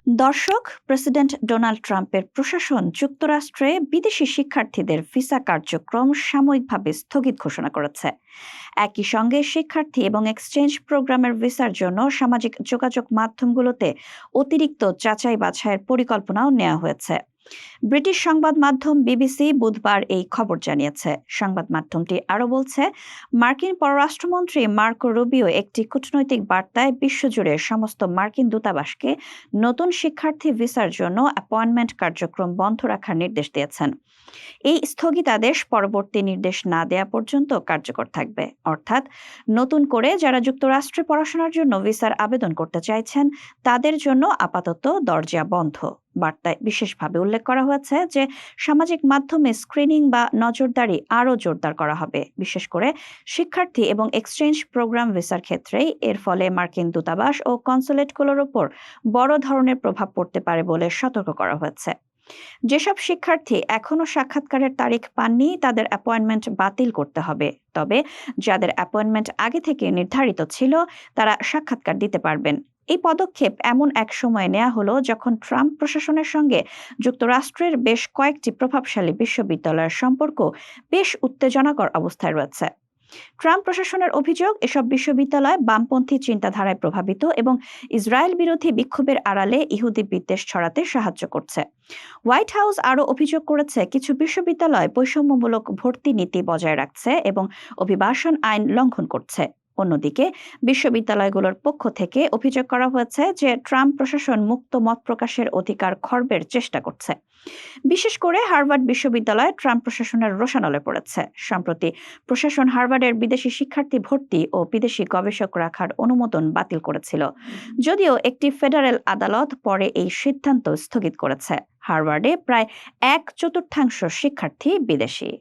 দর্শক, president Donald ট্রাম্পের প্রশাসন যুক্তরাষ্ট্রে বিদেশি শিক্ষার্থীদের ভিসা কার্যক্রম সাময়িকভাবে স্থগিত ঘোষণা করেছে। একই সঙ্গে শিক্ষার্থী এবং এক্সচেঞ্জ প্রোগ্রামের ভিসার জন্য সামাজিক যোগাযোগ মাধ্যমগুলোতে অতিরিক্ত যাচাই বাছাইয়ের পরিকল্পনাও নেওয়া হয়েছে। ব্রিটিশ সংবাদ মাধ্যম বিবিসি বুধবার এই খবর জানিয়েছে। সংবাদ মাধ্যমটি আরও বলছে, মার্কিন পররাষ্ট্রমন্ত্রী মার্কো রুবিও একটি কূটনৈতিক বার্তায় বিশ্বজুড়ে সমস্ত মার্কিন দূতাবাসকে নতুন শিক্ষার্থী ভিসার জন্য অ্যাপয়েন্টমেন্ট কার্যক্রম বন্ধ রাখার নির্দেশ দিয়েছেন। এই স্থগিতাদেশ পরবর্তী নির্দেশ না দেয়া পর্যন্ত কার্যকর থাকবে। অর্থাৎ নতুন করে যারা যুক্তরাষ্ট্রে পড়াশোনার জন্য ভিসার আবেদন করতে চাইছেন তাদের জন্য আপাতত দরজা বন্ধ। বার্তায় বিশেষভাবে উল্লেখ করা হয়েছে যে সামাজিক মাধ্যমে স্ক্রিনিং বা নজরদারি আরও জোরদার করা হবে, বিশেষ করে শিক্ষার্থী এবং এক্সচেঞ্জ প্রোগ্রাম ভিসার ক্ষেত্রেই। এর ফলে মার্কিন দূতাবাস ও কনসুলেটগুলোর ওপর বড় ধরনের প্রভাব পড়তে পারে বলে সতর্ক করা হয়েছে। যেসব শিক্ষার্থী এখনো সাক্ষাৎকারের তারিখ পাননি তাদের অ্যাপয়েন্টমেন্ট বাতিল করতে হবে। তবে যাদের অ্যাপয়েন্টমেন্ট আগে থেকে নির্ধারিত ছিল তারা সাক্ষাৎকার দিতে পারবেন। এই পদক্ষেপ এমন এক সময় নেওয়া হলো যখন ট্রাম্প প্রশাসনের সঙ্গে যুক্তরাষ্ট্রের বেশ কয়েকটি প্রভাবশালী বিশ্ববিদ্যালয়ের সম্পর্ক বেশ উত্তেজনাকর অবস্থায় রয়েছে। ট্রাম্প প্রশাসনের অভিযোগ, এসব বিশ্ববিদ্যালয় বামপন্থী চিন্তাধারায় প্রভাবিত এবং ইসরায়েল বিরোধী বিক্ষোভের আড়ালে ইহুদি বিদ্বেষ ছড়াতে সাহায্য করছে। হোয়াইট হাউস আরও অভিযোগ করেছে, কিছু বিশ্ববিদ্যালয় বৈষম্যমূলক ভর্তি নীতি বজায় রাখছে এবং অভিবাসন আইন লঙ্ঘন করছে। অন্যদিকে বিশ্ববিদ্যালয়গুলোর পক্ষ থেকে অভিযোগ করা হয়েছে যে ট্রাম্প প্রশাসন মুক্ত মত প্রকাশের অধিকার খর্বের চেষ্টা করছে। বিশেষ করে হার্ভার্ড বিশ্ববিদ্যালয় ট্রাম্প প্রশাসনের রোষানলে পড়েছে। সম্প্রতি প্রশাসন হার্ভার্ডের বিদেশি শিক্ষার্থী ভর্তি ও বিদেশি গবেষক রাখার অনুমোদন বাতিল করেছিল, যদিও একটি ফেডারেল আদালত পরে এই সিদ্ধান্ত স্থগিত করেছে। হার্ভার্ডে প্রায় 1/4 শিক্ষার্থী বিদেশি।